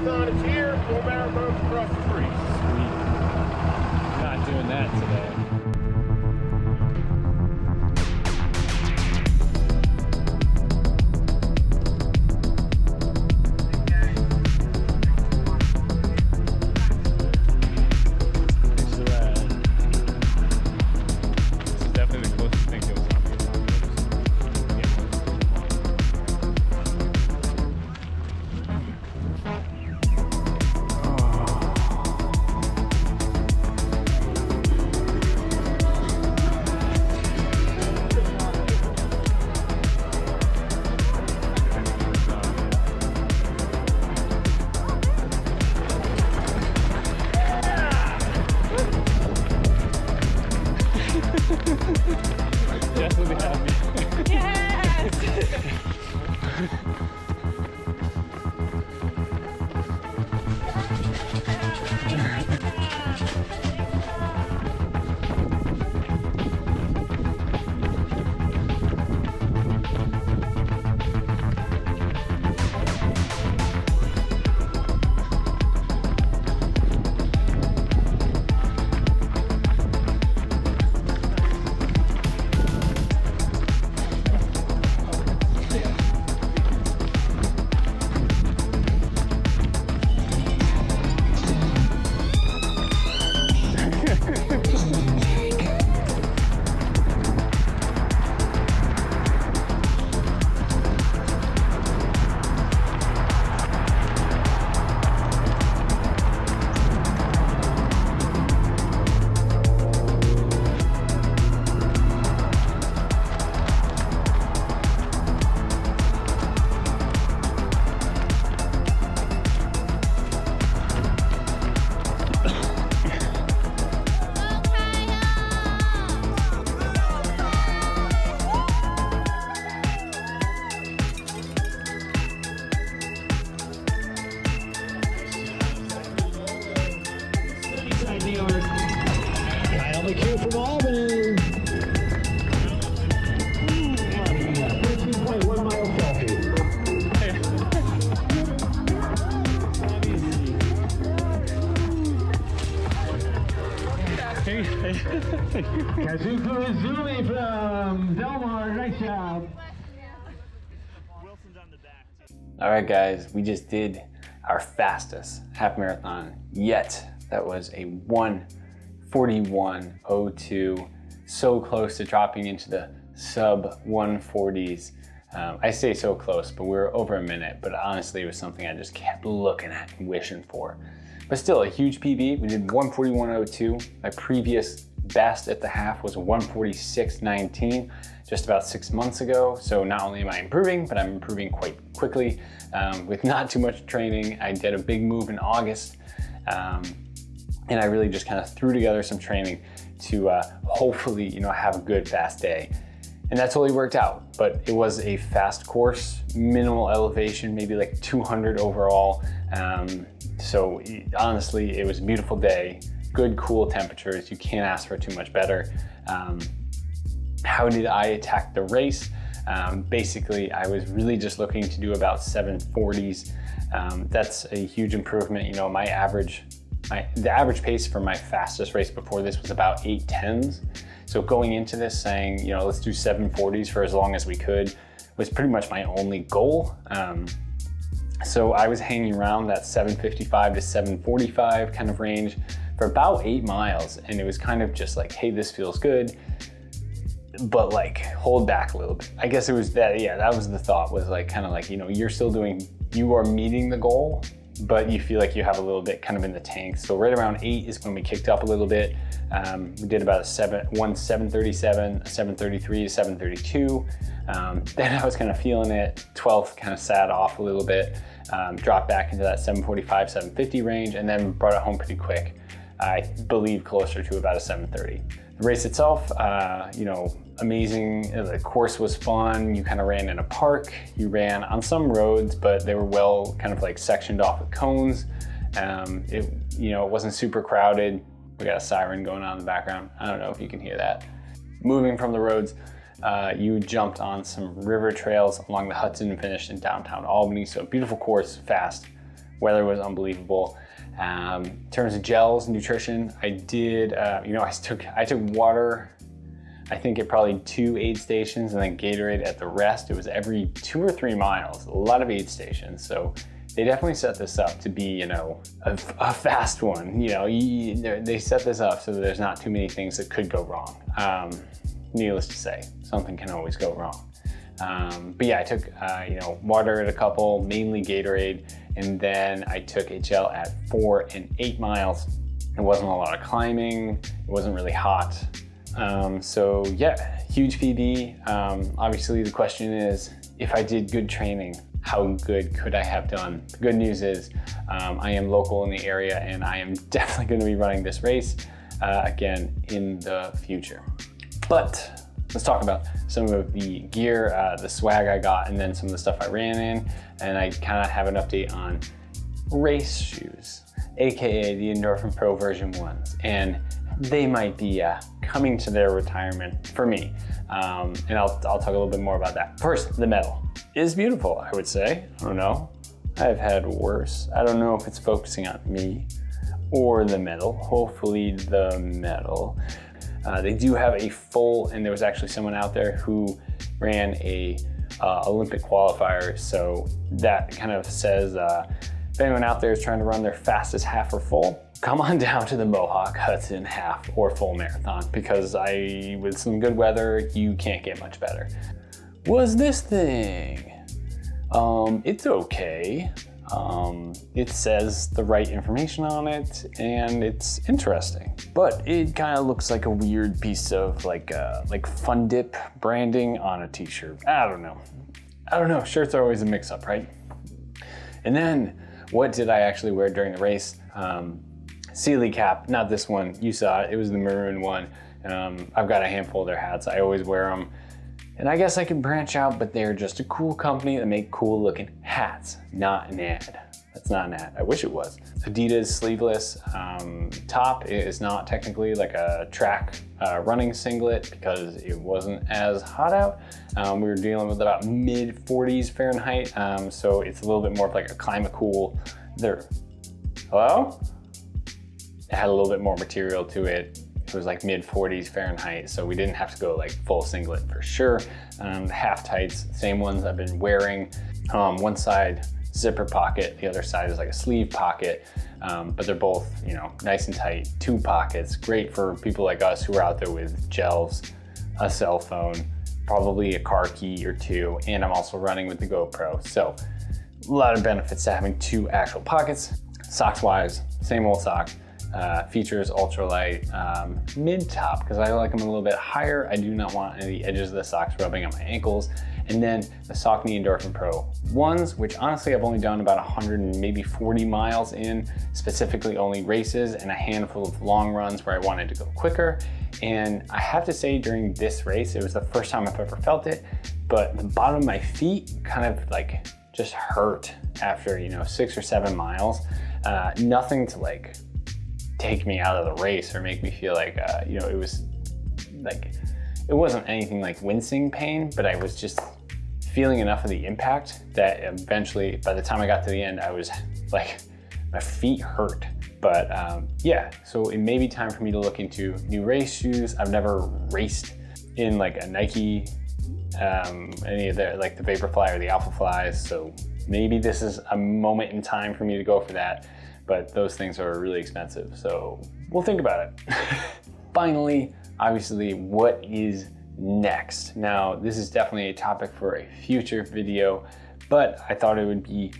marathon is here, 4 marathons across the street. Sweet. Not doing that today. Jess will be happy. Yes! McCue from Albany. 13.1 mile selfie. Kazuku Izumi from Delmar, nice job. All right, guys, we just did our fastest half marathon yet. That was a 1:41:02, so close to dropping into the sub 140s. I say so close, but we were over a minute, but honestly, it was something I just kept looking at and wishing for. But still, a huge PB. We did 1:41:02. My previous best at the half was 1:46:19 just about 6 months ago. So not only am I improving, but I'm improving quite quickly with not too much training. I did a big move in August, and I really just kind of threw together some training to hopefully, have a good fast day. And that totally worked out, but it was a fast course, minimal elevation, maybe like 200 overall. So honestly, it was a beautiful day, good cool temperatures. You can't ask for too much better. How did I attack the race? Basically, I was really just looking to do about 740s. That's a huge improvement. The average pace for my fastest race before this was about 8:10s. So going into this saying, let's do 740s for as long as we could was pretty much my only goal. So I was hanging around that 755 to 745 kind of range for about 8 miles. And it was kind of just like, hey, this feels good, but like hold back a little bit. I guess it was that, that was the thought, was like, kind of like, you are meeting the goal, but you feel like you have a little bit kind of in the tank. So right around 8 is when we kicked up a little bit. We did about a 737, a 733, a 732. Then I was kind of feeling it. 12th kind of sat off a little bit, dropped back into that 745, 750 range, and then brought it home pretty quick. I believe closer to about a 730. The race itself, amazing. The course was fun. You kind of ran in a park. You ran on some roads, but they were well kind of like sectioned off with cones. It wasn't super crowded. We got a siren going on in the background. I don't know if you can hear that. Moving from the roads, you jumped on some river trails along the Hudson and finished in downtown Albany. So beautiful course, fast. Weather was unbelievable. In terms of gels, nutrition, I did, I took water, I think at probably 2 aid stations, and then Gatorade at the rest. It was every 2 or 3 miles, a lot of aid stations. So they definitely set this up to be, a fast one. They set this up so that there's not too many things that could go wrong. Needless to say, something can always go wrong. But yeah, I took, water at a couple, mainly Gatorade, and then I took a gel at 4 and 8 miles. It wasn't a lot of climbing. It wasn't really hot. So yeah, huge PB. Obviously the question is, if I did good training, how good could I have done? The good news is I am local in the area, and I am definitely going to be running this race again in the future. But let's talk about some of the gear, the swag I got, and then some of the stuff I ran in. And I kind of have an update on race shoes, AKA the Endorphin Pro version 1s. And they might be coming to their retirement for me. And I'll talk a little bit more about that. First, the metal is beautiful, I would say. I don't know. I've had worse. I don't know if it's focusing on me or the metal. Hopefully the metal. They do have a full, and there was actually someone out there who ran a Olympic qualifier. So that kind of says, if anyone out there is trying to run their fastest half or full, come on down to the Mohawk Hudson Half or Full Marathon, because with some good weather, you can't get much better. Was this thing? It's okay. It says the right information on it, and it's interesting. But it kind of looks like a weird piece of like Fun Dip branding on a t-shirt. I don't know, shirts are always a mix-up, right? And then, what did I actually wear during the race? Sealy cap, not this one, you saw it, it was the maroon one. I've got a handful of their hats, I always wear them. And I guess I could branch out, but they're just a cool company that make cool looking hats, not an ad. That's not an ad, I wish it was. Adidas sleeveless top is not technically like a track running singlet because it wasn't as hot out. We were dealing with about mid 40s Fahrenheit, so it's a little bit more of like a climate cool. Hello? It had a little bit more material to it. It was like mid 40s Fahrenheit, so we didn't have to go like full singlet for sure. Half tights, same ones I've been wearing. One side zipper pocket, the other side is like a sleeve pocket, but they're both, nice and tight. 2 pockets, great for people like us who are out there with gels, a cell phone, probably a car key or 2, and I'm also running with the GoPro. So a lot of benefits to having 2 actual pockets. Socks wise, same old sock. Features ultralight mid top, because I like them a little bit higher. I do not want any of the edges of the socks rubbing on my ankles. And then the Saucony Endorphin Pro 1s, which honestly I've only done about 100 and maybe 40 miles in, specifically only races and a handful of long runs where I wanted to go quicker. And I have to say, during this race, it was the first time I've ever felt it, but the bottom of my feet kind of like just hurt after 6 or 7 miles. Nothing to like take me out of the race or make me feel like, it was like, it wasn't anything like wincing pain, but I was just feeling enough of the impact that eventually, by the time I got to the end, I was like, my feet hurt. But yeah, so it may be time for me to look into new race shoes. I've never raced in like a Nike, any of the, like the Vaporfly or the Alpha Flies. So maybe this is a moment in time for me to go for that. But those things are really expensive, so we'll think about it. Finally, obviously, what is next? Now, this is definitely a topic for a future video, but I thought it would be,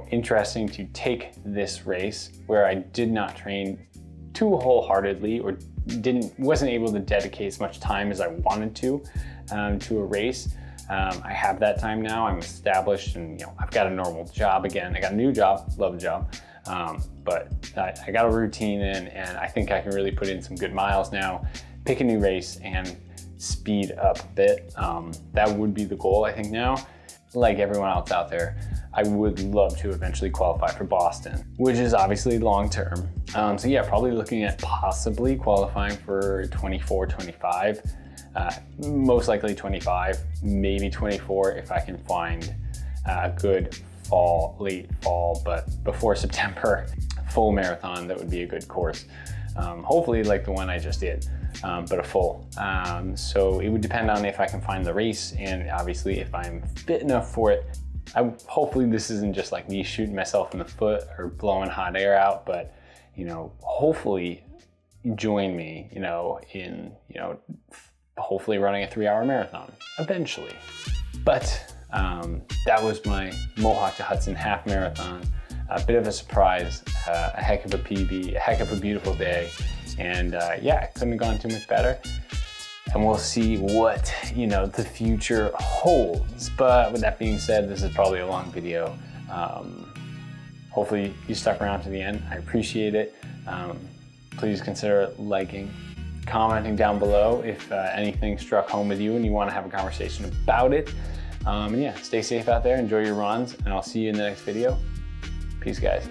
interesting to take this race where I did not train too wholeheartedly or wasn't able to dedicate as much time as I wanted to a race. I have that time now. I'm established, and I've got a normal job again. I got a new job, love the job. But I got a routine in, and I think I can really put in some good miles now, pick a new race and speed up a bit. That would be the goal, I think, now. Like everyone else out there, I would love to eventually qualify for Boston, which is obviously long-term. So yeah, probably looking at possibly qualifying for 24, 25, most likely 25, maybe 24 if I can find a good fall, late fall, but before September, full marathon, that would be a good course. Hopefully like the one I just did, but a full. So it would depend on if I can find the race, and obviously if I'm fit enough for it. Hopefully this isn't just like me shooting myself in the foot or blowing hot air out, but you know, hopefully join me, you know, in, you know, hopefully running a 3-hour marathon eventually. But that was my Mohawk to Hudson Half Marathon. A bit of a surprise, a heck of a PB, a heck of a beautiful day. And yeah, it couldn't have gone too much better. And we'll see what, you know, the future holds. But with that being said, this is probably a long video. Hopefully you stuck around to the end. I appreciate it. Please consider liking, commenting down below if anything struck home with you and you want to have a conversation about it. And yeah, stay safe out there, enjoy your runs, and I'll see you in the next video. Peace, guys.